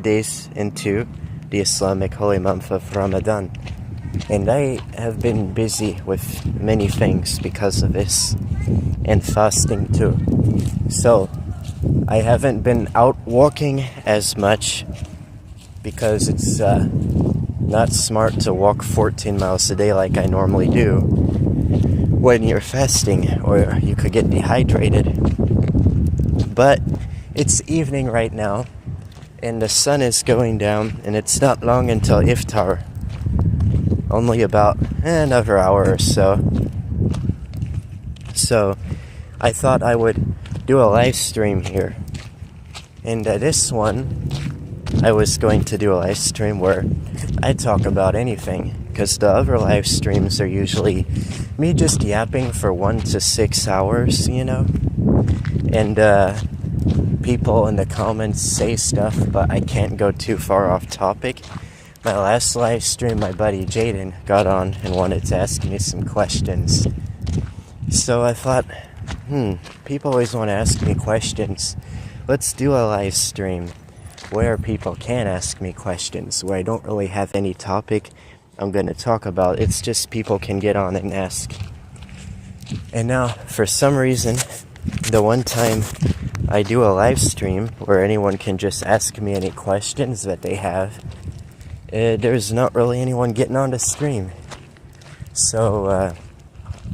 days into the Islamic holy month of Ramadan, and I have been busy with many things because of this, and fasting too. So I haven't been out walking as much because it's not smart to walk 14 miles a day like I normally do when you're fasting, or you could get dehydrated. But it's evening right now, and the sun is going down, and it's not long until iftar. Only about another hour or so. So I thought I would do a live stream here. And this one, I was going to do a live stream where I talk about anything, because the other live streams are usually me just yapping for 1 to 6 hours, and people in the comments say stuff, but I can't go too far off topic. My last live stream, my buddy Jaden got on and wanted to ask me some questions. So I thought, people always want to ask me questions. Let's do a live stream where people can ask me questions, where I don't really have any topic I'm going to talk about. It's just people can get on and ask. And now, for some reason, the one time I do a live stream where anyone can just ask me any questions that they have, there's not really anyone getting on the stream. So,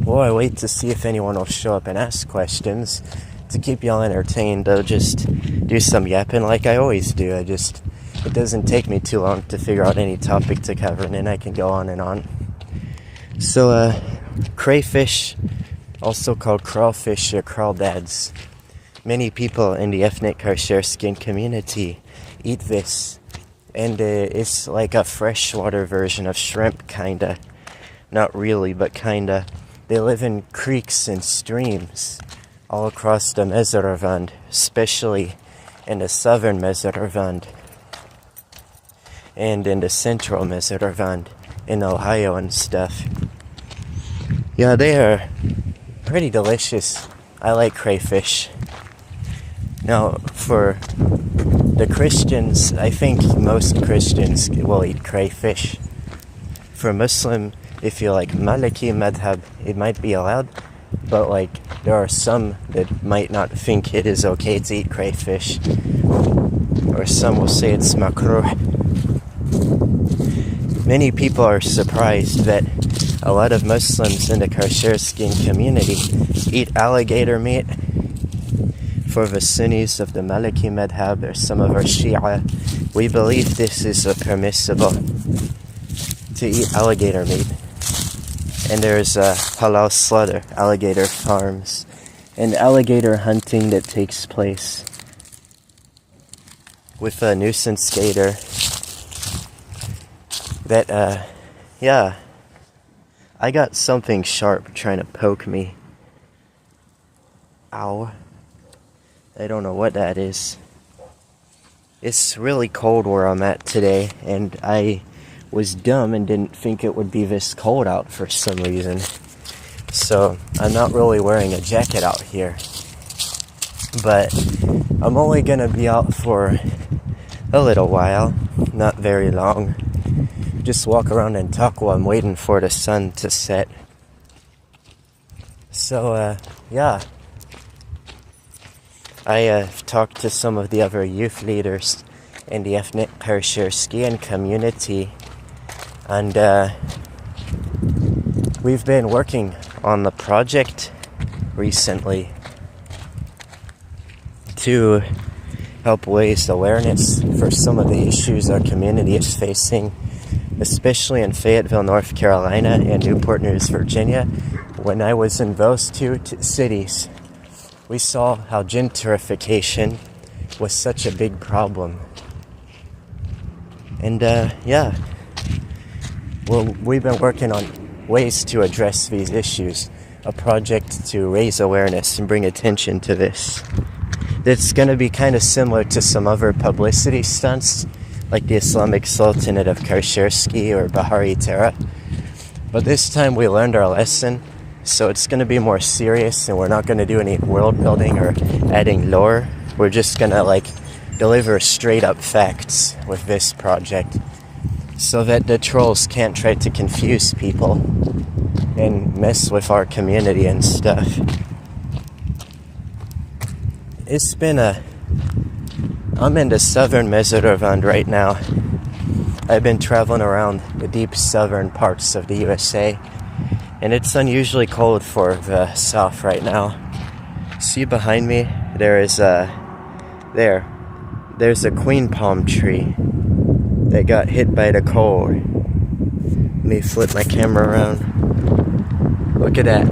I wait to see if anyone will show up and ask questions. To keep y'all entertained, I'll just do some yapping like I always do. It doesn't take me too long to figure out any topic to cover, and then I can go on and on. So, crayfish, also called crawfish or crawdads. Many people in the ethnic Qarsherskiyan community eat this. And it's like a freshwater version of shrimp, kinda. Not really, but kinda. They live in creeks and streams all across the Mezaraband, especially in the southern Mezaraband and in the central Mezaraband in Ohio and stuff. Yeah, they are pretty delicious. I like crayfish. Now, for the Christians, I think most Christians will eat crayfish. For Muslim, if you like Maliki madhab, it might be allowed, but there are some that might not think it is okay to eat crayfish, or some will say it's makruh. Many people are surprised that a lot of Muslims in the Qarsherskiyan community eat alligator meat. For the Sunnis of the Maliki madhab or some of our Shia, we believe this is permissible to eat alligator meat. And there's halal slaughter, alligator farms, and alligator hunting that takes place with a nuisance gator that, I got something sharp trying to poke me. Ow. I don't know what that is. It's really cold where I'm at today, and I was dumb and didn't think it would be this cold out for some reason. So I'm not really wearing a jacket out here. But I'm only gonna be out for a little while, not very long. Just walk around and talk while I'm waiting for the sun to set. So, I talked to some of the other youth leaders in the ethnic Qarsherskiyan community, and we've been working on the project recently to help raise awareness for some of the issues our community is facing, especially in Fayetteville, North Carolina, and Newport News, Virginia. When I was in those two cities, we saw how gentrification was such a big problem. And we've been working on ways to address these issues, a project to raise awareness and bring attention to this. It's going to be kind of similar to some other publicity stunts, like the Islamic Sultanate of Qarsherskiyan or Bahari Tara. But this time we learned our lesson, so it's going to be more serious, and we're not going to do any world building or adding lore. We're just going to deliver straight up facts with this project so that the trolls can't try to confuse people and mess with our community and stuff. I'm in the southern Mesirevand right now. I've been traveling around the deep southern parts of the USA, and it's unusually cold for the south right now. See behind me, there's a queen palm tree that got hit by the cold. Let me flip my camera around. Look at that.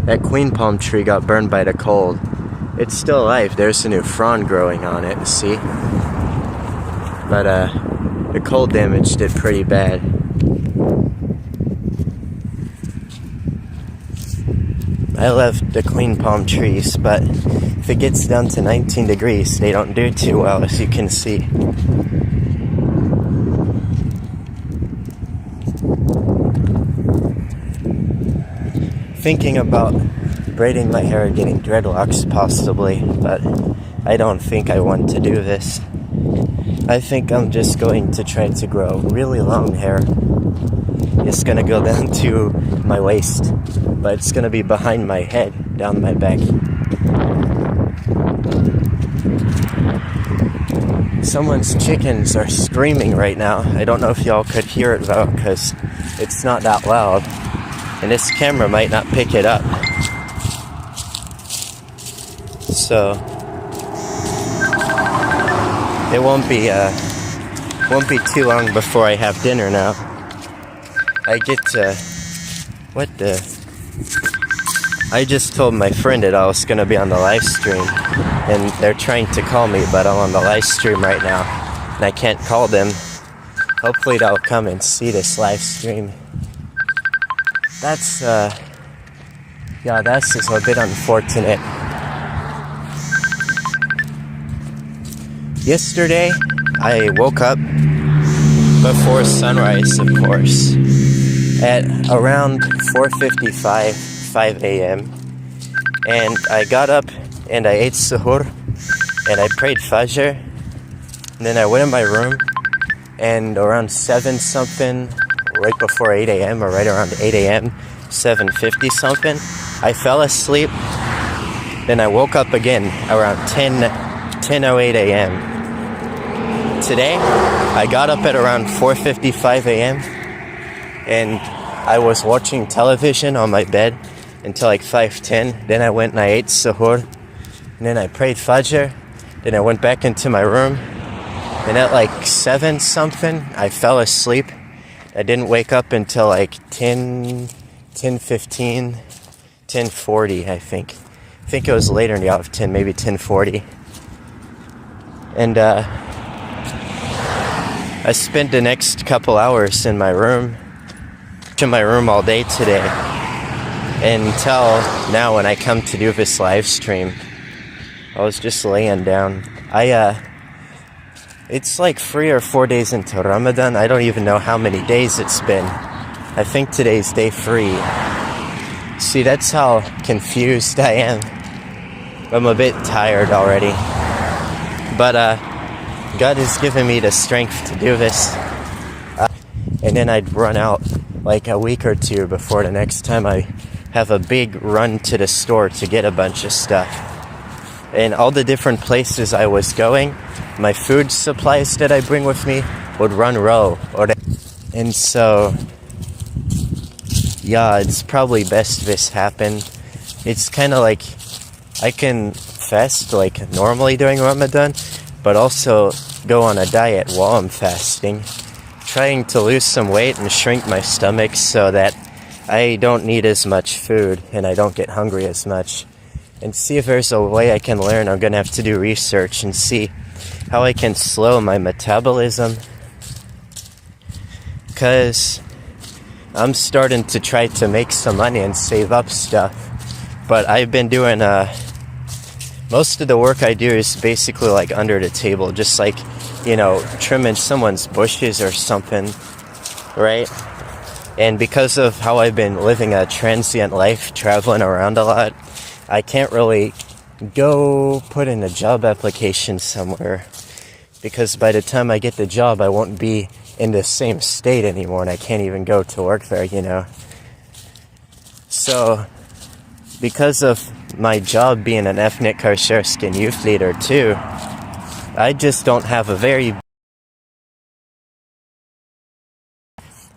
That queen palm tree got burned by the cold. It's still alive. There's a new frond growing on it, see? But the cold damaged it pretty bad. I love the queen palm trees, but if it gets down to 19 degrees, they don't do too well, as you can see. Thinking about braiding my hair, getting dreadlocks possibly, but I don't think I want to do this. I think I'm just going to try to grow really long hair. It's gonna go down to my waist, but it's gonna be behind my head, down my back. Someone's chickens are screaming right now. I don't know if y'all could hear it though, because it's not that loud, and this camera might not pick it up. So it won't be too long before I have dinner now. I just told my friend that I was gonna be on the live stream, and they're trying to call me, but I'm on the live stream right now, and I can't call them. Hopefully they'll come and see this live stream. That's just a bit unfortunate. Yesterday, I woke up before sunrise, of course, at around 4:55, 5 a.m. And I got up and I ate suhoor and I prayed Fajr. And then I went in my room, and around 7 something, right before 8 a.m. or right around 8 a.m., 7:50 something, I fell asleep. Then I woke up again around 10:08 a.m. Today, I got up at around 4:55 a.m. and I was watching television on my bed until like 5:10. Then I went and I ate suhoor, and then I prayed Fajr. Then I went back into my room, and at like 7 something, I fell asleep. I didn't wake up until like 10:15, 10:40, I think. I think it was later in the hour of 10, maybe 10:40. And I spent the next couple hours in my room all day today, until now when I come to do this live stream. I was just laying down. It's like 3 or 4 days into Ramadan. I don't even know how many days it's been. I think today's day 3. See, that's how confused I am. I'm a bit tired already. But God has given me the strength to do this. And then I'd run out like a week or two before the next time I have a big run to the store to get a bunch of stuff. And all the different places I was going, my food supplies that I bring with me would run low. And so, yeah, it's probably best this happened. It's kind of like I can fast like normally during Ramadan, but also go on a diet while I'm fasting, trying to lose some weight and shrink my stomach so that I don't need as much food and I don't get hungry as much. And see if there's a way I can learn. I'm gonna have to do research and see how I can slow my metabolism, because I'm starting to try to make some money and save up stuff. But I've been doing most of the work I do is basically like under the table, just like, trimming someone's bushes or something, right? And because of how I've been living a transient life, traveling around a lot, I can't really go put in a job application somewhere, because by the time I get the job, I won't be in the same state anymore, and I can't even go to work there, you know. So, because of my job being an ethnic Qarsherskiyan youth leader too, I just don't have a very...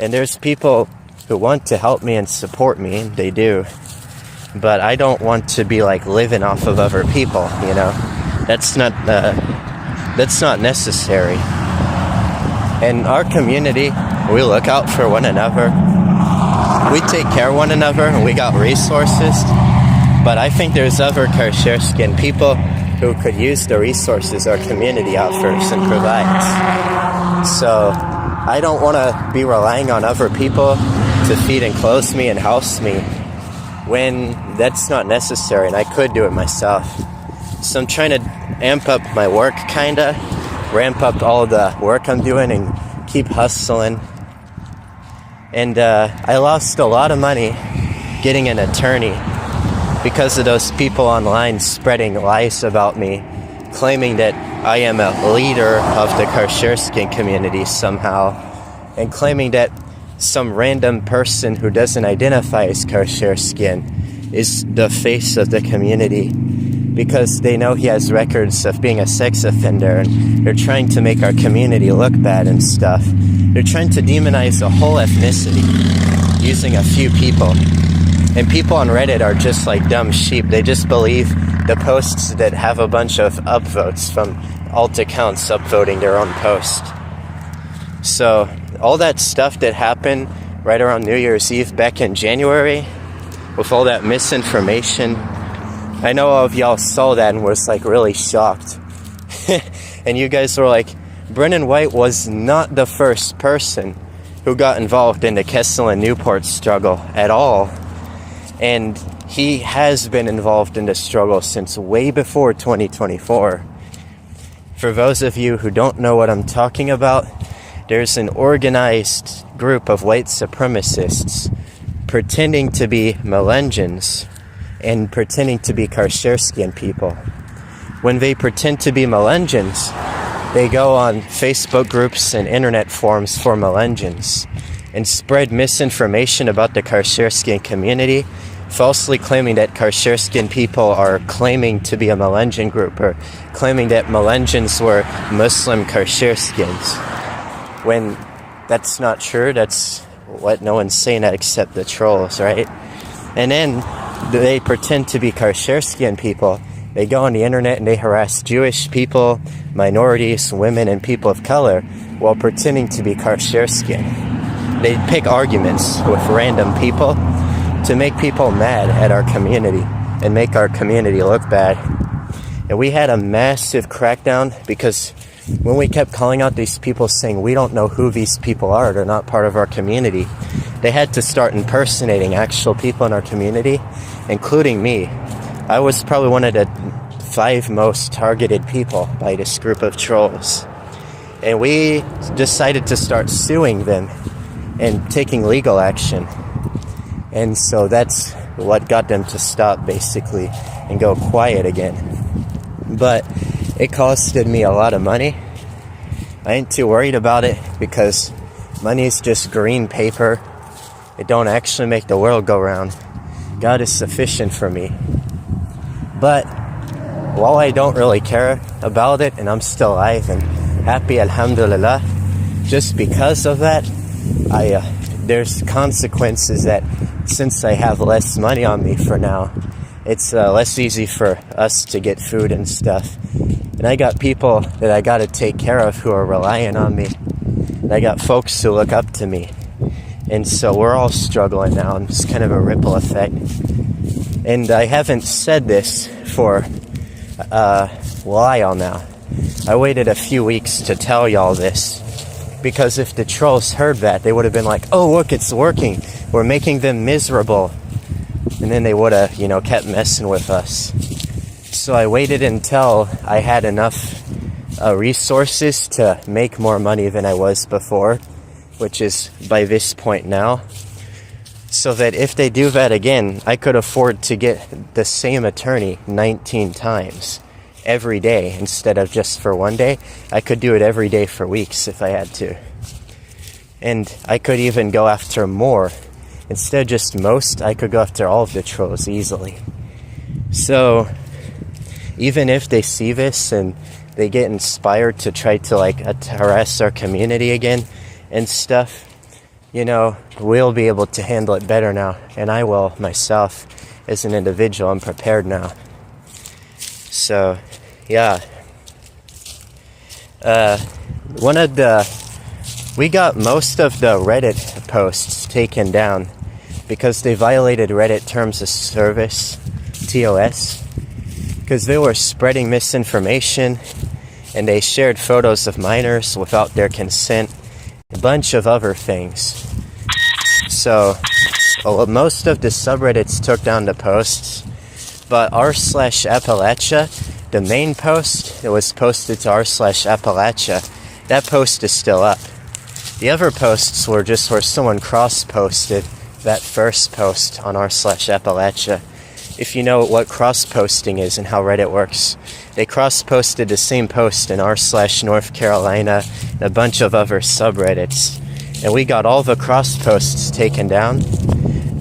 And there's people who want to help me and support me, they do. But I don't want to be like living off of other people, you know. That's not necessary. In our community, we look out for one another. We take care of one another, and we got resources. But I think there's other Qarsherskiyan people who could use the resources our community offers and provides. So I don't want to be relying on other people to feed and clothe me and house me when that's not necessary, and I could do it myself. So I'm trying to amp up my work, kinda ramp up all the work I'm doing and keep hustling. And I lost a lot of money getting an attorney because of those people online spreading lies about me, claiming that I am a leader of the Qarsherskiyan community somehow, and claiming that some random person who doesn't identify as Qarsherskiyan is the face of the community because they know he has records of being a sex offender, and they're trying to make our community look bad and stuff. They're trying to demonize a whole ethnicity using a few people. And people on Reddit are just like dumb sheep. They just believe the posts that have a bunch of upvotes from alt accounts upvoting their own post. So all that stuff that happened right around New Year's Eve back in January, with all that misinformation, I know all of y'all saw that and was like really shocked. And you guys were like, Brennan White was not the first person who got involved in the Kessel and Newport struggle at all. And he has been involved in the struggle since way before 2024. For those of you who don't know what I'm talking about, there's an organized group of white supremacists pretending to be Melungeons and pretending to be Qarsherskiyan people. When they pretend to be Melungeons, they go on Facebook groups and internet forums for Melungeons and spread misinformation about the Qarsherskiyan community, falsely claiming that Qarsherskiyan people are claiming to be a Melungeon group, or claiming that Melungeons were Muslim Qarsherskiyans. When that's not true, that's what no one's saying that except the trolls, right? And then they pretend to be Qarsherskiyan people. They go on the internet and they harass Jewish people, minorities, women, and people of color while pretending to be Qarsherskiyan. They pick arguments with random people to make people mad at our community and make our community look bad. And we had a massive crackdown because when we kept calling out these people saying we don't know who these people are, they're not part of our community, they had to start impersonating actual people in our community, including me. I was probably one of the 5 most targeted people by this group of trolls. And we decided to start suing them and taking legal action. And so that's what got them to stop, basically, and go quiet again. But it costed me a lot of money. I ain't too worried about it because money is just green paper. It don't actually make the world go round. God is sufficient for me. But while I don't really care about it, and I'm still alive and happy, alhamdulillah, just because of that, there's consequences that since I have less money on me for now, it's less easy for us to get food and stuff. And I got people that I gotta take care of who are relying on me. And I got folks who look up to me. And so we're all struggling now, and it's kind of a ripple effect. And I haven't said this for a while now. I waited a few weeks to tell y'all this, because if the trolls heard that, they would have been like, oh, look, it's working. We're making them miserable. And then they would have, kept messing with us. So I waited until I had enough resources to make more money than I was before, which is by this point now. so that if they do that again, I could afford to get the same attorney 19 times every day instead of just for one day. I could do it every day for weeks if I had to. And I could even go after more. Instead of just most, I could go after all of the trolls easily. So, even if they see this and they get inspired to try to harass our community again and stuff, we'll be able to handle it better now. And I will myself as an individual. I'm prepared now. So, yeah. We got most of the Reddit posts taken down because they violated Reddit Terms of Service, TOS, because they were spreading misinformation and they shared photos of minors without their consent, a bunch of other things. So, most of the subreddits took down the posts, but r/Appalachia, the main post that was posted to r/Appalachia, that post is still up. The other posts were just where someone cross-posted that first post on r/Appalachia. If you know what cross-posting is and how Reddit works, they cross-posted the same post in r/North Carolina and a bunch of other subreddits. And we got all the cross-posts taken down,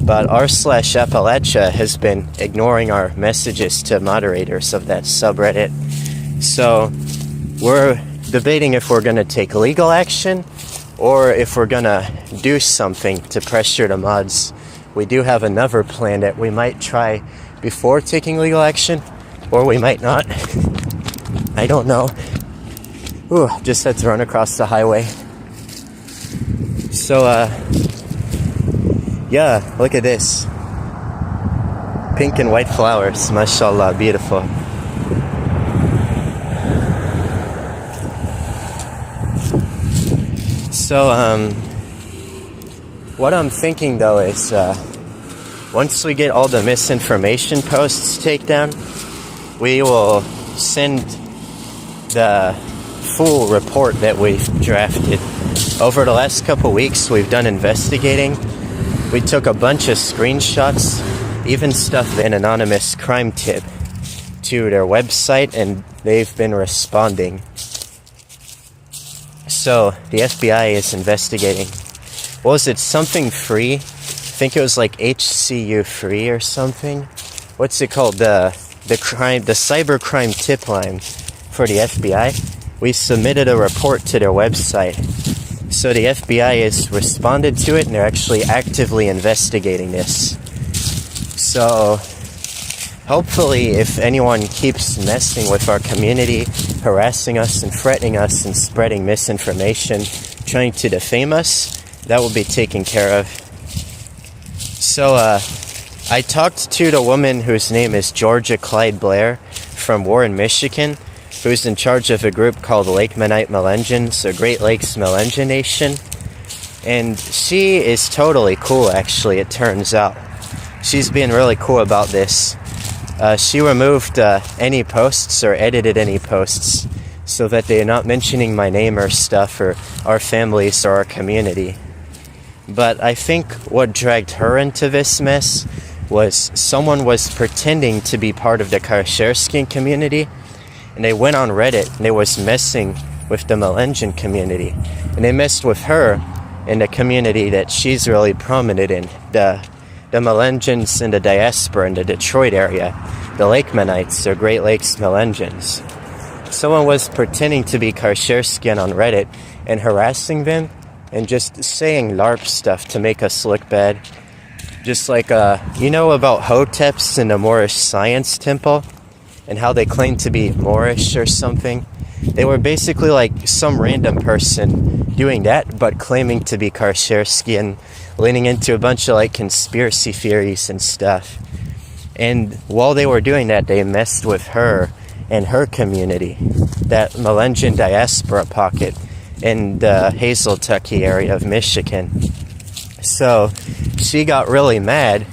but r/Appalachia has been ignoring our messages to moderators of that subreddit. So we're debating if we're going to take legal action or if we're going to do something to pressure the mods. We do have another plan that we might try before taking legal action, or we might not. I don't know. Ooh, just had to run across the highway. So, yeah, look at this. Pink and white flowers, mashallah, beautiful. So, what I'm thinking though is, once we get all the misinformation posts taken down, we will send the full report that we've drafted. Over the last couple weeks, we've done investigating. We took a bunch of screenshots, even stuff in anonymous crime tip, to their website, and they've been responding. So, the FBI is investigating. Was it something free? I think it was like HCU free or something. What's it called? The cybercrime tip line for the FBI. We submitted a report to their website. So the FBI has responded to it and they're actually actively investigating this. So hopefully if anyone keeps messing with our community, harassing us and threatening us and spreading misinformation, trying to defame us, that will be taken care of. So, I talked to the woman whose name is Georgia Clyde Blair from Warren, Michigan, who's in charge of a group called Lakemanite Melungeons, or Great Lakes Melungeon Nation. And she is totally cool, actually, it turns out. She's being really cool about this. She removed any posts or edited any posts so that they're not mentioning my name or stuff or our families or our community. But I think what dragged her into this mess was someone was pretending to be part of the Qarsherskiyan community, and they went on Reddit and they was messing with the Melungeon community. And they messed with her in the community that she's really prominent in, the Melungeons in the diaspora in the Detroit area, the Lakemanites, or Great Lakes Melungeons. Someone was pretending to be Qarsherskiyan on Reddit and harassing them and just saying LARP stuff to make us look bad. Just like, you know about Hoteps in the Moorish Science Temple? And how they claim to be Moorish or something? They were basically like some random person doing that, but claiming to be Qarsherskiyan, leaning into a bunch of like conspiracy theories and stuff. And while they were doing that, they messed with her and her community, that Melungeon diaspora pocket in the Hazeltucky area of Michigan. So she got really mad,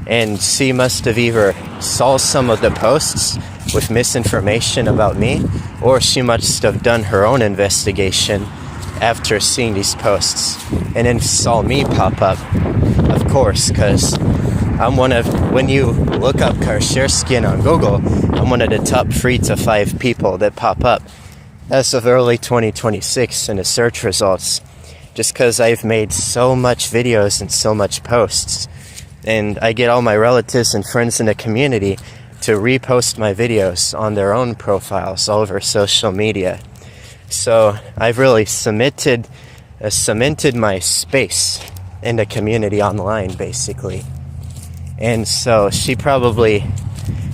and she must have either saw some of the posts with misinformation about me, or she must have done her own investigation after seeing these posts and then saw me pop up. of course, because when you look up Qarsherskiyan on Google, I'm one of the top 3 to 5 people that pop up as of early 2026 in the search results, just because I've made so much videos and so much posts, and I get all my relatives and friends in the community to repost my videos on their own profiles all over social media. So I've really cemented my space in the community online, basically. And so she probably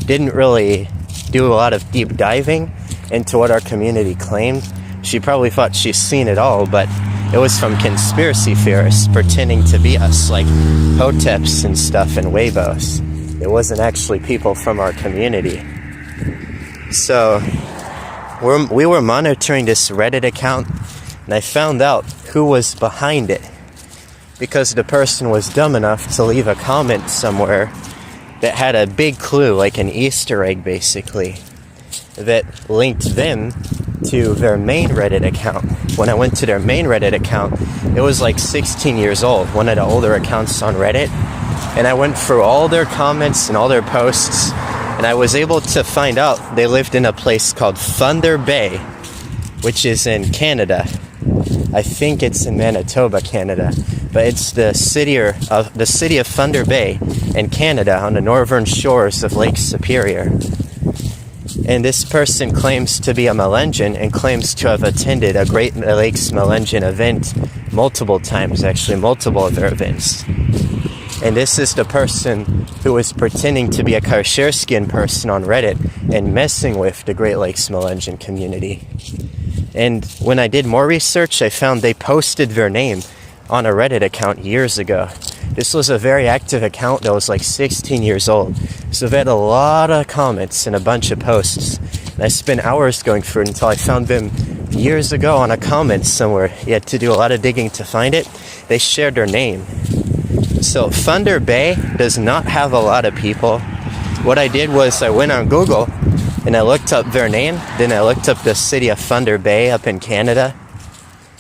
didn't really do a lot of deep diving into what our community claimed. She probably thought she's seen it all, but it was from conspiracy theorists pretending to be us, like Hoteps and stuff and Weibos. It wasn't actually people from our community. So we were monitoring this Reddit account, and I found out who was behind it, because the person was dumb enough to leave a comment somewhere that had a big clue, like an Easter egg basically, that linked them to their main Reddit account. When I went to their main Reddit account, it was like 16 years old, one of the older accounts on Reddit, and I went through all their comments and all their posts, and I was able to find out they lived in a place called Thunder Bay, which is in Canada. I think it's in Manitoba, Canada, but it's the city of Thunder Bay in Canada on the northern shores of Lake Superior. And this person claims to be a Melangen and claims to have attended a Great Lakes Melangen event multiple times, actually multiple of their events. And this is the person who was pretending to be a Qarsherskiyan person on Reddit and messing with the Great Lakes Melangen community. And when I did more research, I found they posted their name on a Reddit account years ago. This was a very active account that was like 16 years old. So they had a lot of comments and a bunch of posts. And I spent hours going through it until I found them years ago on a comment somewhere. You had to do a lot of digging to find it. They shared their name. So Thunder Bay does not have a lot of people. What I did was I went on Google and I looked up their name. Then I looked up the city of Thunder Bay up in Canada.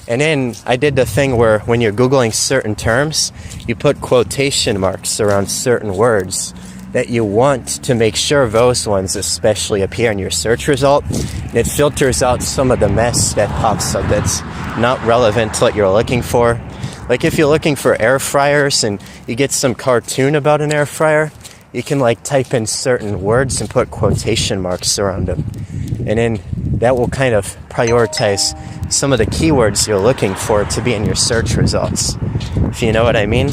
And then I did the thing where when you're Googling certain terms, you put quotation marks around certain words that you want to make sure those ones especially appear in your search result. And it filters out some of the mess that pops up that's not relevant to what you're looking for. Like if you're looking for air fryers and you get some cartoon about an air fryer, you can like type in certain words and put quotation marks around them. And then that will kind of prioritize some of the keywords you're looking for to be in your search results, if you know what I mean.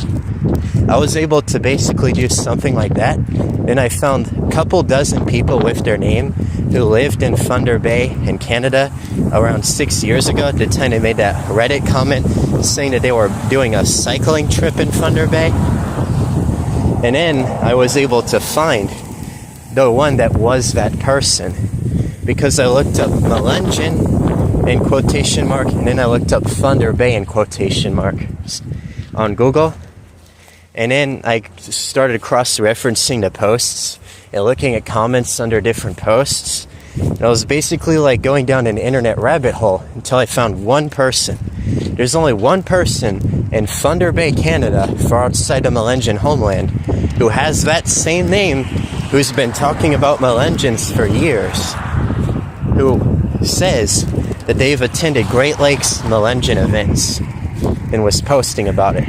I was able to basically do something like that, and I found a couple dozen people with their name who lived in Thunder Bay in Canada around 6 years ago at the time they made that Reddit comment saying that they were doing a cycling trip in Thunder Bay. And then I was able to find the one that was that person, because I looked up Melangen in quotation mark, and then I looked up Thunder Bay in quotation marks on Google. And then I started cross-referencing the posts and looking at comments under different posts. And I was basically like going down an internet rabbit hole until I found one person. There's only one person in Thunder Bay, Canada, far outside the Melangen homeland, who has that same name, who's been talking about Melangens for years, who says that they've attended Great Lakes Melangen events and was posting about it.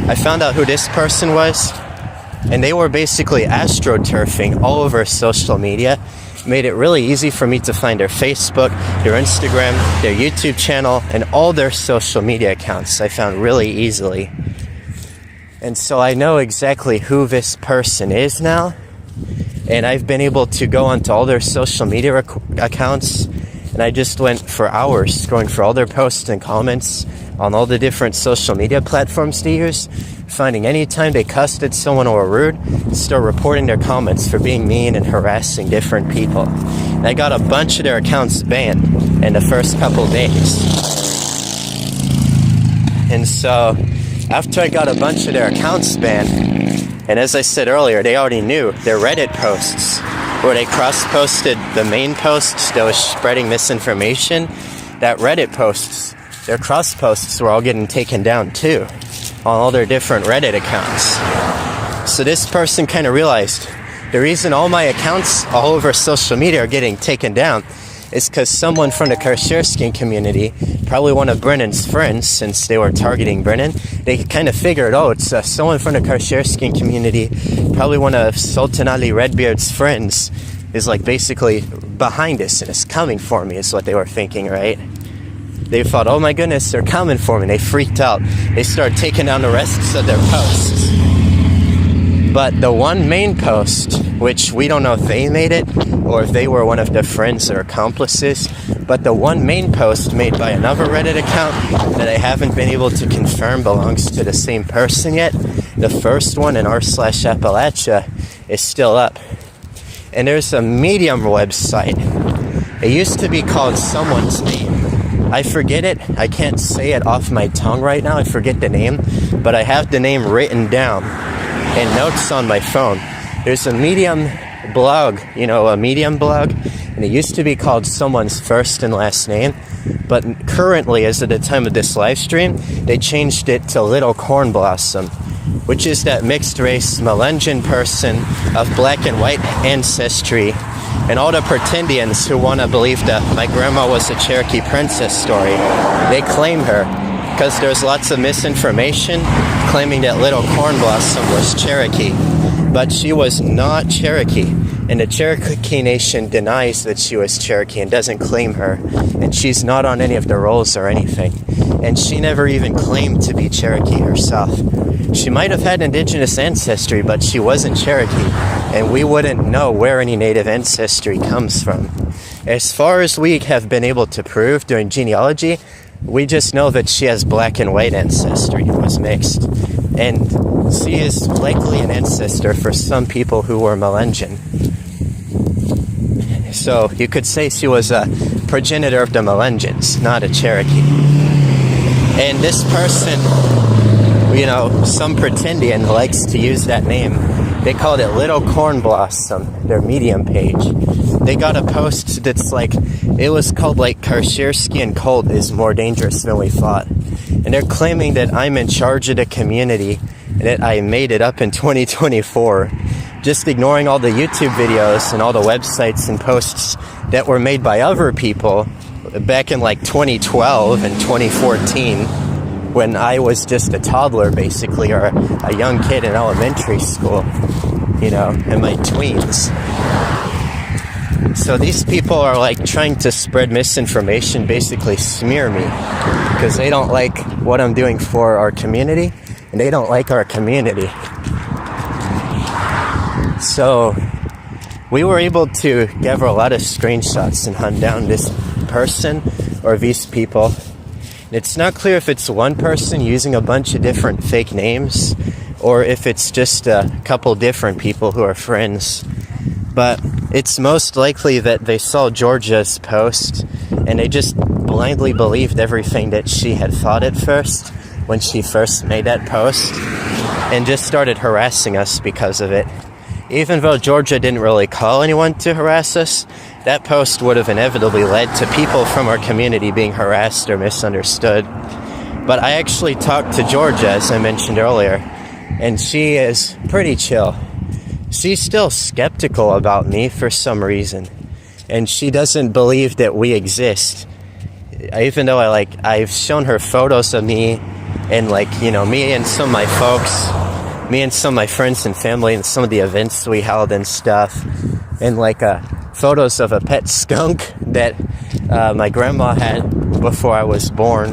I found out who this person was, and they were basically astroturfing all over social media. Made it really easy for me to find their Facebook, their Instagram, their YouTube channel, and all their social media accounts I found really easily. And so I know exactly who this person is now, and I've been able to go onto all their social media accounts, and I just went for hours going through all their posts and comments on all the different social media platforms they use, finding any time they cussed at someone or were rude, start reporting their comments for being mean and harassing different people. And I got a bunch of their accounts banned in the first couple days. And so after I got a bunch of their accounts banned, and as I said earlier, they already knew their Reddit posts where they cross-posted the main posts that was spreading misinformation, that Reddit posts, their cross-posts were all getting taken down too. on all their different Reddit accounts. So this person kind of realized the reason all my accounts all over social media are getting taken down is because someone from the Qarsherskiyan community, probably one of Brennan's friends, since they were targeting Brennan, they kind of figured, oh, it's someone from the Qarsherskiyan community, probably one of Sultan Redbeard's friends, is like basically behind us and is coming for me, is what they were thinking, right? They thought, oh my goodness, they're coming for me. They freaked out. They started taking down the rest of their posts. But the one main post, which we don't know if they made it or if they were one of their friends or accomplices, but the one main post made by another Reddit account that I haven't been able to confirm belongs to the same person yet, the first one in r/Appalachia, is still up. And there's a Medium website. It used to be called someone's name. I forget it. I can't say it off my tongue right now. I forget the name, but I have the name written down and notes on my phone. There's a Medium blog, a Medium blog, and it used to be called someone's first and last name, but currently, as of the time of this live stream, they changed it to Little Corn Blossom, which is that mixed race Melanesian person of black and white ancestry, and all the pretendians who want to believe that my grandma was a Cherokee princess story, they claim her, because there's lots of misinformation claiming that Little Corn Blossom was Cherokee. But she was not Cherokee, and the Cherokee Nation denies that she was Cherokee and doesn't claim her, and she's not on any of the rolls or anything, and she never even claimed to be Cherokee herself. She might have had indigenous ancestry, but she wasn't Cherokee, and we wouldn't know where any native ancestry comes from. As far as we have been able to prove during genealogy, we just know that she has black and white ancestry, was mixed. And she is likely an ancestor for some people who were Melanesian. So you could say she was a progenitor of the Melanesians, not a Cherokee. And this person, some pretendian likes to use that name. They called it Little Corn Blossom, their Medium page. They got a post that's it was called Qarsherskiyan cult is more dangerous than we thought. And they're claiming that I'm in charge of the community and that I made it up in 2024, just ignoring all the YouTube videos and all the websites and posts that were made by other people back in 2012 and 2014, when I was just a toddler basically, or a young kid in elementary school, in my tweens. So these people are trying to spread misinformation, basically smear me, because they don't like what I'm doing for our community, and they don't like our community. So we were able to gather a lot of screenshots and hunt down this person or these people. It's not clear if it's one person using a bunch of different fake names or if it's just a couple different people who are friends. But it's most likely that they saw Georgia's post and they just blindly believed everything that she had thought at first when she first made that post and just started harassing us because of it. Even though Georgia didn't really call anyone to harass us, that post would have inevitably led to people from our community being harassed or misunderstood. But I actually talked to Georgia, as I mentioned earlier, and she is pretty chill. She's still skeptical about me for some reason, and she doesn't believe that we exist. Even though I've shown her photos of me and me and some of my folks, me and some of my friends and family and some of the events we held and stuff, and photos of a pet skunk that my grandma had before I was born.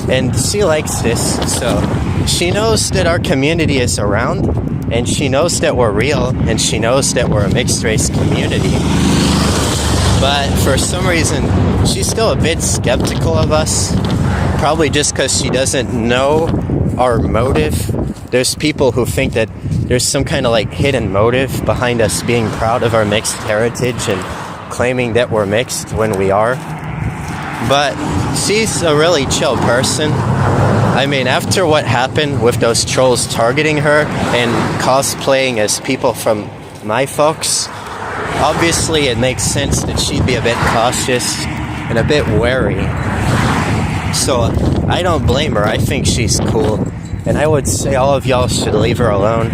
And she likes this, so she knows that our community is around, and she knows that we're real, and she knows that we're a mixed race community. But for some reason, she's still a bit skeptical of us, probably just because she doesn't know our motive. There's people who think that there's some kind of hidden motive behind us being proud of our mixed heritage and claiming that we're mixed when we are. But she's a really chill person. I mean, after what happened with those trolls targeting her and cosplaying as people from my folks, obviously it makes sense that she'd be a bit cautious and a bit wary. So I don't blame her. I think she's cool. and I would say all of y'all should leave her alone.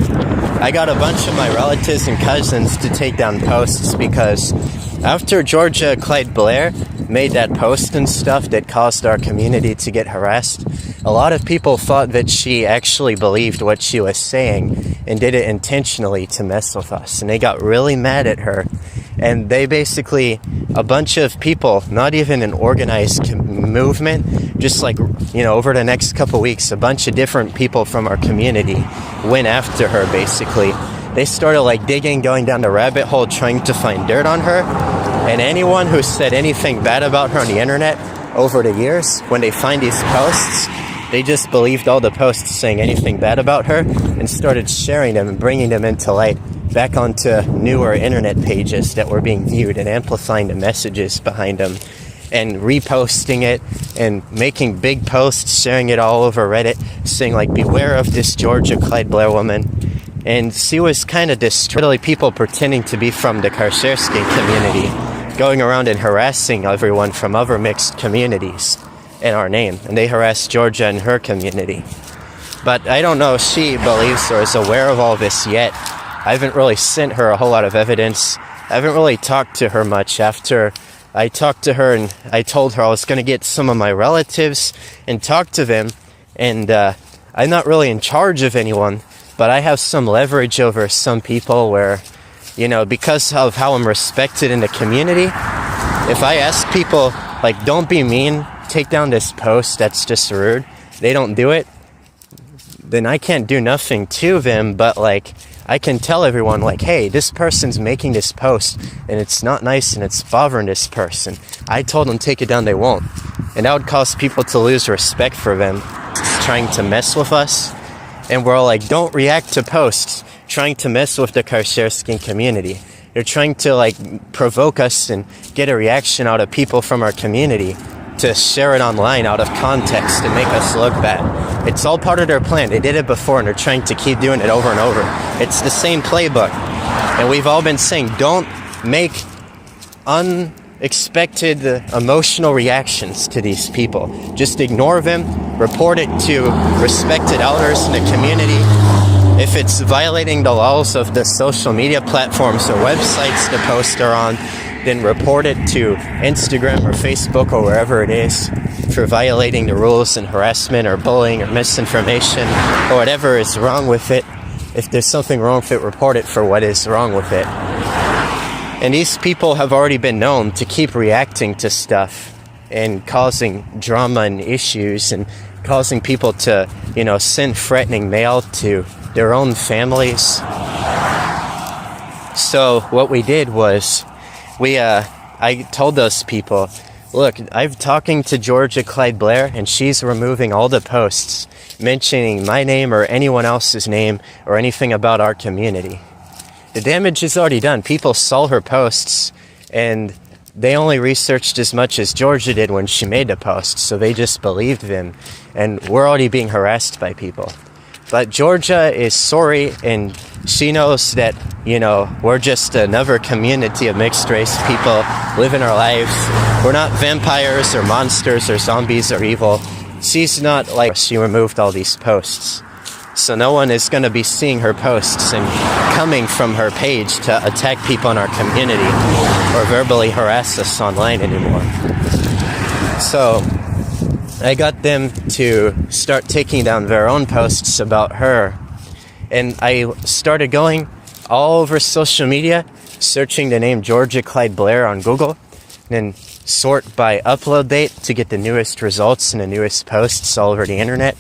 I got a bunch of my relatives and cousins to take down posts because after Georgia Clyde Blair made that post and stuff that caused our community to get harassed, a lot of people thought that she actually believed what she was saying and did it intentionally to mess with us. And they got really mad at her. And they basically, a bunch of people, not even an organized movement, just like, over the next couple weeks, a bunch of different people from our community went after her, basically. They started digging, going down the rabbit hole, trying to find dirt on her. And anyone who said anything bad about her on the internet over the years, when they find these posts, they just believed all the posts saying anything bad about her and started sharing them and bringing them into light back onto newer internet pages that were being viewed and amplifying the messages behind them and reposting it and making big posts, sharing it all over Reddit, saying beware of this Georgia Clyde Blair woman. And she was kind of distraught, people pretending to be from the Qarsherskiyan community, going around and harassing everyone from other mixed communities in our name. And they harassed Georgia and her community. But I don't know if she believes or is aware of all this yet. I haven't really sent her a whole lot of evidence. I haven't really talked to her much after I talked to her and I told her I was going to get some of my relatives and talk to them. And I'm not really in charge of anyone, but I have some leverage over some people where, because of how I'm respected in the community, if I ask people, don't be mean, take down this post, that's just rude, they don't do it, then I can't do nothing to them, but I can tell everyone hey, this person's making this post and it's not nice and it's bothering this person. I told them take it down, they won't. And that would cause people to lose respect for them, trying to mess with us. And we're all don't react to posts trying to mess with the Qarsherskiyan community. They're trying to provoke us and get a reaction out of people from our community to share it online out of context and make us look bad. It's all part of their plan. They did it before and they're trying to keep doing it over and over. It's the same playbook. And we've all been saying, don't make unexpected emotional reactions to these people. Just ignore them, report it to respected elders in the community. If it's violating the laws of the social media platforms or websites the posts are on, then report it to Instagram or Facebook or wherever it is for violating the rules and harassment or bullying or misinformation or whatever is wrong with it. If there's something wrong with it, report it for what is wrong with it. And these people have already been known to keep reacting to stuff and causing drama and issues and causing people to, send threatening mail to their own families. So what we did was I told those people, look, I'm talking to Georgia Clyde Blair and she's removing all the posts mentioning my name or anyone else's name or anything about our community. The damage is already done. People saw her posts and they only researched as much as Georgia did when she made the post, so they just believed them. And we're already being harassed by people. But Georgia is sorry, and she knows that, we're just another community of mixed race people living our lives. We're not vampires or monsters or zombies or evil. She's not she removed all these posts. So no one is going to be seeing her posts and coming from her page to attack people in our community or verbally harass us online anymore. So I got them to start taking down their own posts about her. And I started going all over social media, searching the name Georgia Clyde Blair on Google, and then sort by upload date to get the newest results and the newest posts all over the internet.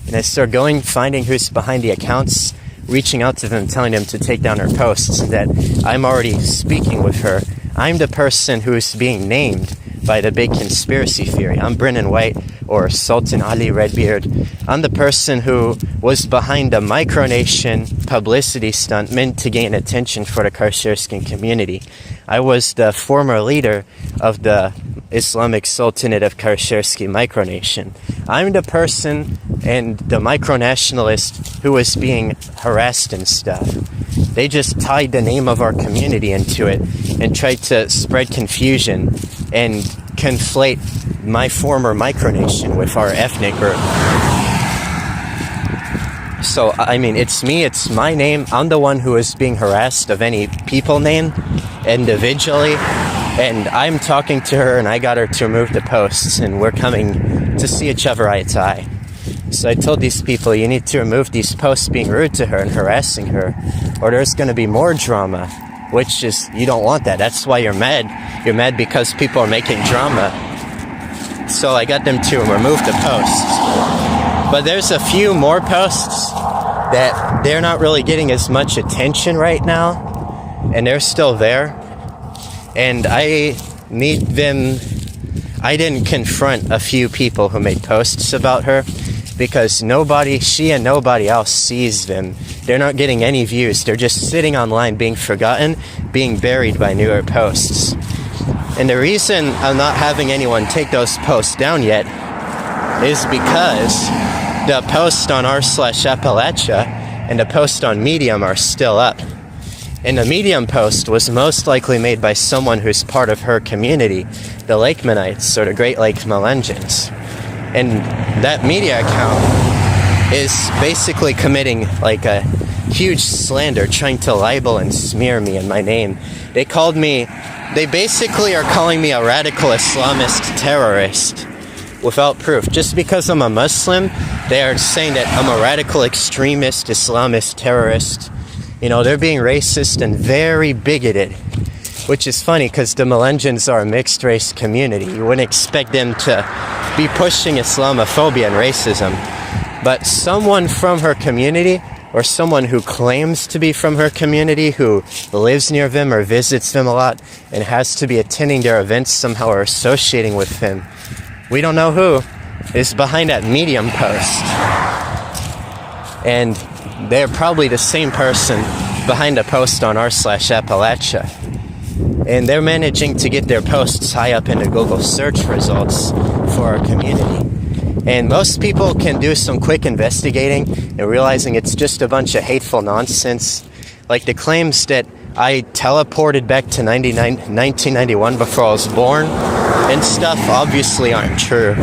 And I started going, finding who's behind the accounts, reaching out to them, telling them to take down her posts, that I'm already speaking with her. I'm the person who's being named by the big conspiracy theory. I'm Brennan White, or Sultan Ali Redbeard. I'm the person who was behind a micronation publicity stunt meant to gain attention for the Qarsherskiyan community. I was the former leader of the Islamic Sultanate of Qarsherskiyan micronation. I'm the person and the micronationalist who was being harassed and stuff. They just tied the name of our community into it and tried to spread confusion and conflate my former micronation with our ethnic group. So, I mean, it's me, it's my name. I'm the one who is being harassed of any people name individually. And I'm talking to her, and I got her to remove the posts, and we're coming to see each other eye to eye. So I told these people, you need to remove these posts being rude to her and harassing her, or there's going to be more drama, which is, you don't want that. That's why you're mad. You're mad because people are making drama. So I got them to remove the posts. But there's a few more posts that they're not really getting as much attention right now, and they're still there. And I need them. I didn't confront a few people who made posts about her because she and nobody else sees them. They're not getting any views. They're just sitting online being forgotten, being buried by newer posts. And the reason I'm not having anyone take those posts down yet is because the post on r/Appalachia and the post on Medium are still up. And the Medium post was most likely made by someone who's part of her community, the Lakemanites, or the Great Lake Melungeons. And that media account is basically committing like a huge slander, trying to libel and smear me and my name. They basically are calling me a radical Islamist terrorist without proof. Just because I'm a Muslim, they are saying that I'm a radical extremist Islamist terrorist. You know, they're being racist and very bigoted, which is funny because the Melungeons are a mixed race community. You wouldn't expect them to be pushing Islamophobia and racism. But someone from her community, or someone who claims to be from her community, who lives near them or visits them a lot and has to be attending their events somehow or associating with them, we don't know who, is behind that Medium post. And they're probably the same person behind a post on r/Appalachia. And they're managing to get their posts high up into Google search results for our community. And most people can do some quick investigating and realizing it's just a bunch of hateful nonsense. Like the claims that I teleported back to 1991 before I was born and stuff obviously aren't true.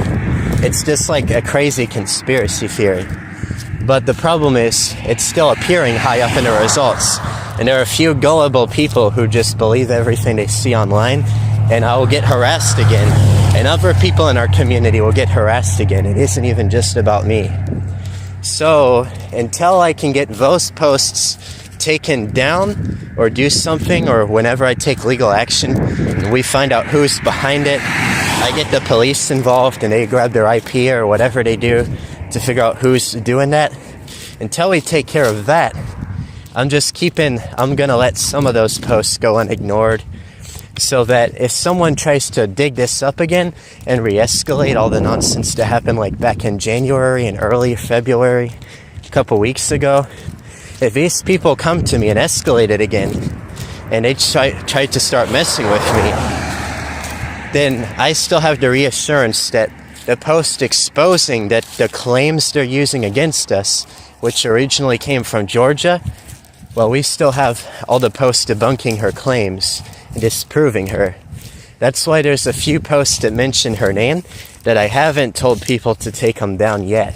It's just like a crazy conspiracy theory. But the problem is, it's still appearing high up in the results. And there are a few gullible people who just believe everything they see online, and I will get harassed again. And other people in our community will get harassed again. It isn't even just about me. So, until I can get those posts taken down, or do something, or whenever I take legal action, and we find out who's behind it, I get the police involved, and they grab their IP or whatever they do, to figure out who's doing that. Until we take care of that, I'm gonna let some of those posts go unignored, so that if someone tries to dig this up again and re-escalate all the nonsense that happened like back in January and early February, a couple weeks ago, if these people come to me and escalate it again, and they try to start messing with me, then I still have the reassurance that the post exposing that the claims they're using against us, which originally came from Georgia, well, we still have all the posts debunking her claims and disproving her. That's why there's a few posts that mention her name that I haven't told people to take them down yet,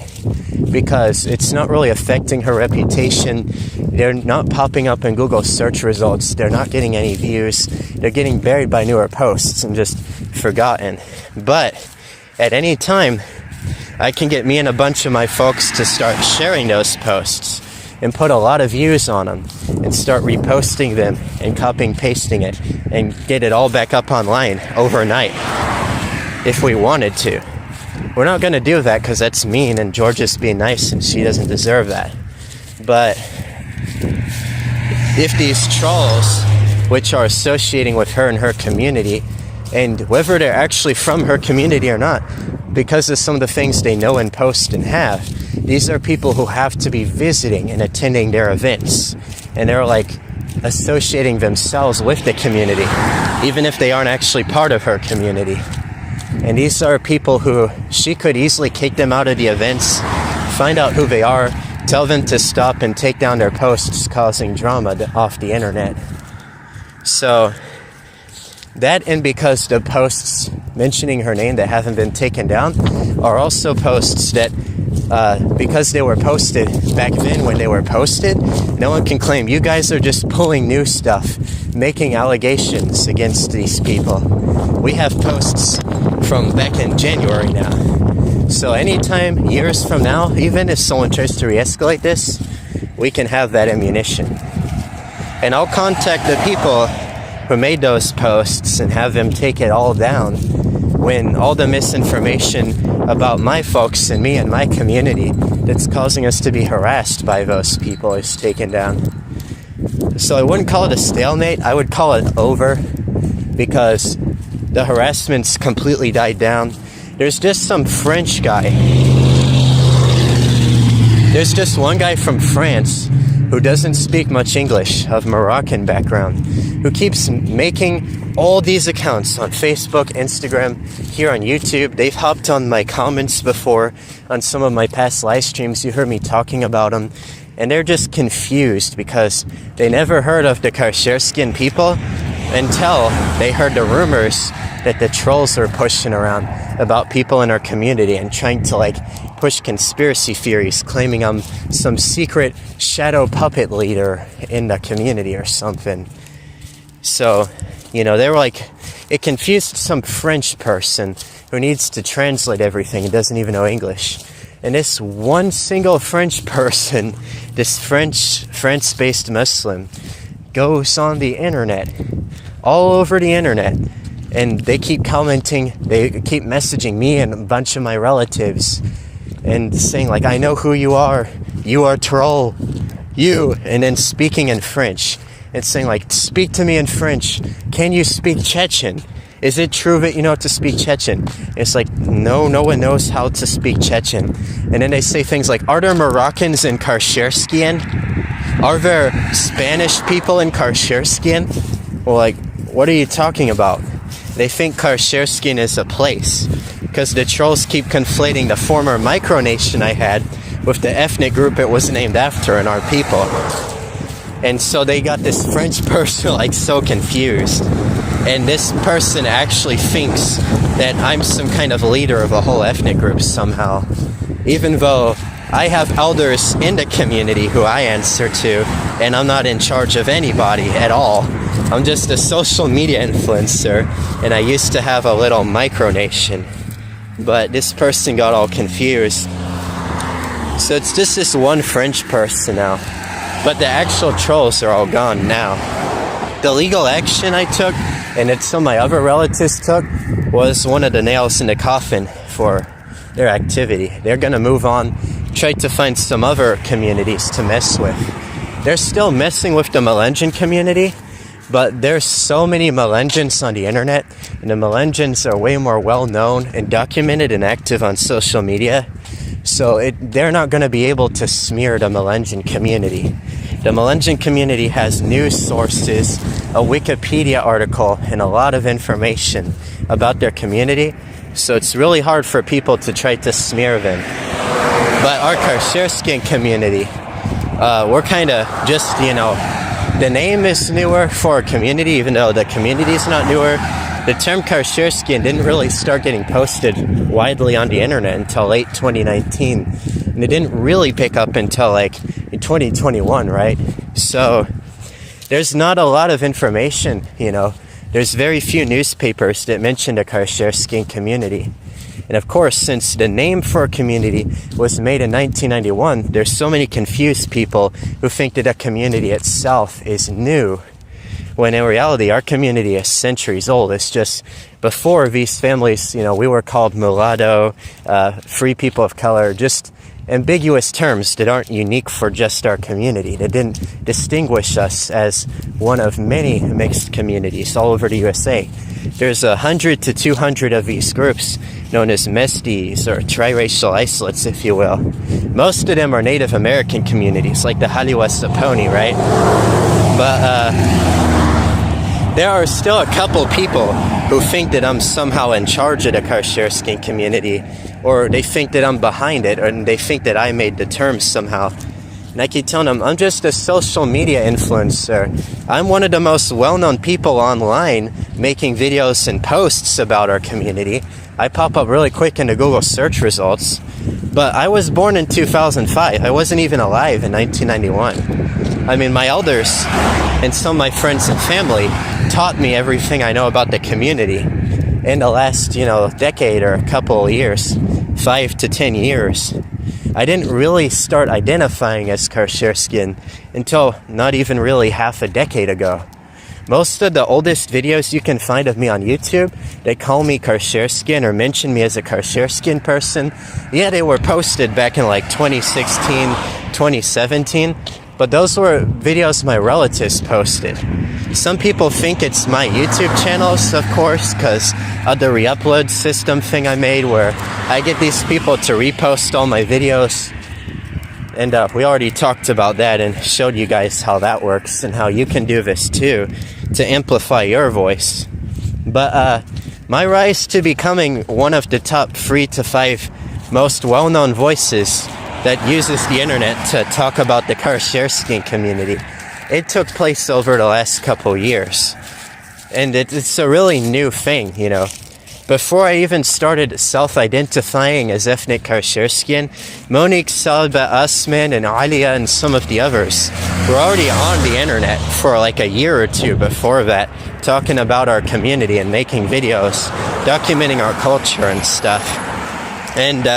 because it's not really affecting her reputation. They're not popping up in Google search results. They're not getting any views. They're getting buried by newer posts and just forgotten. But at any time, I can get me and a bunch of my folks to start sharing those posts and put a lot of views on them and start reposting them and copying pasting it and get it all back up online overnight if we wanted to. We're not going to do that because that's mean and Georgia's being nice and she doesn't deserve that. But if these trolls, which are associating with her and her community, and whether they're actually from her community or not, because of some of the things they know and post and have, these are people who have to be visiting and attending their events. And they're like associating themselves with the community, even if they aren't actually part of her community. And these are people who she could easily kick them out of the events, find out who they are, tell them to stop and take down their posts causing drama off the internet. So that, and because the posts mentioning her name that haven't been taken down are also posts that because they were posted back then when they were posted, no one can claim you guys are just pulling new stuff, making allegations against these people. We have posts from back in January now. So anytime, years from now, even if someone tries to re-escalate this, we can have that ammunition. And I'll contact the people who made those posts and have them take it all down when all the misinformation about my folks and me and my community that's causing us to be harassed by those people is taken down. So I wouldn't call it a stalemate, I would call it over, because the harassment's completely died down. There's just some French guy. There's just one guy from France who doesn't speak much English, of Moroccan background, who keeps making all these accounts on Facebook, Instagram, here on YouTube. They've hopped on my comments before on some of my past live streams. You heard me talking about them. And they're just confused because they never heard of the Qarsherskiyan people until they heard the rumors that the trolls are pushing around about people in our community and trying to push conspiracy theories, claiming I'm some secret shadow puppet leader in the community or something. So, they were it confused some French person who needs to translate everything and doesn't even know English. And this one single French person, this France-based Muslim, goes on the internet, all over the internet, and they keep commenting, they keep messaging me and a bunch of my relatives, and saying I know who you are troll, you, and then speaking in French, and saying speak to me in French, can you speak Chechen? Is it true that you know how to speak Chechen? It's no one knows how to speak Chechen. And then they say things are there Moroccans in Qarsherskiyan? Are there Spanish people in Qarsherskiyan? Well, what are you talking about? They think Qarsherskiyan is a place, because the trolls keep conflating the former micronation I had with the ethnic group it was named after and our people. And so they got this French person so confused. And this person actually thinks that I'm some kind of leader of a whole ethnic group somehow. Even though I have elders in the community who I answer to, and I'm not in charge of anybody at all. I'm just a social media influencer, and I used to have a little micronation. But this person got all confused. So it's just this one French person now. But the actual trolls are all gone now. The legal action I took, and that some of my other relatives took, was one of the nails in the coffin for their activity. They're going to move on, try to find some other communities to mess with. They're still messing with the Melanesian community, but there's so many Melanesians on the internet, and the Melanesians are way more well-known and documented and active on social media, so they're not going to be able to smear the Melanesian community. The Melanesian community has news sources, a Wikipedia article, and a lot of information about their community, so it's really hard for people to try to smear them. But our Qarsherskiyan community, we're kind of just, the name is newer for our community, even though the community is not newer. The term Qarsherskiyan didn't really start getting posted widely on the internet until late 2019. And it didn't really pick up until in 2021, right? So there's not a lot of information, There's very few newspapers that mention the Qarsherskiyan community. And of course, since the name for our community was made in 1991, there's so many confused people who think that the community itself is new, when in reality, our community is centuries old. It's just before these families, we were called mulatto, free people of color, just ambiguous terms that aren't unique for just our community. They didn't distinguish us as one of many mixed communities all over the USA. There's 100 to 200 of these groups known as Mestis, or triracial isolates, if you will. Most of them are Native American communities, like the Haliwa Saponi, right? But there are still a couple people who think that I'm somehow in charge of the Qarsherskiyan community, or they think that I'm behind it, and they think that I made the terms somehow. And I keep telling them, I'm just a social media influencer. I'm one of the most well-known people online making videos and posts about our community. I pop up really quick into Google search results. But I was born in 2005. I wasn't even alive in 1991. I mean, my elders and some of my friends and family taught me everything I know about the community in the last, decade or a couple of years, 5 to 10 years. I didn't really start identifying as Qarsherskiyan until not even really half a decade ago. Most of the oldest videos you can find of me on YouTube, they call me Qarsherskiyan or mention me as a Qarsherskiyan person. Yeah, they were posted back in like 2016, 2017, but those were videos my relatives posted. Some people think it's my YouTube channels, of course, because of the re-upload system thing I made where I get these people to repost all my videos. And we already talked about that and showed you guys how that works and how you can do this too to amplify your voice. But my rise to becoming one of the top 3 to 5 most well-known voices that uses the internet to talk about the Qarsherskiyan community, it took place over the last couple years. And it's a really new thing, Before I even started self-identifying as ethnic Qarsherskiyan, Monique, Salba, Asman, and Alia, and some of the others were already on the internet for like a year or two before that, talking about our community and making videos, documenting our culture and stuff. And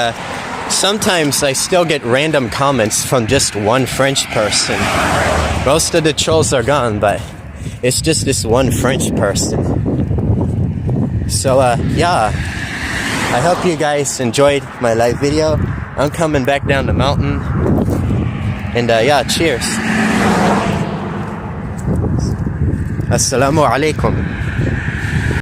sometimes I still get random comments from just one French person. Most of the trolls are gone, but it's just this one French person. So, I hope you guys enjoyed my live video. I'm coming back down the mountain. And, cheers. Assalamu alaikum.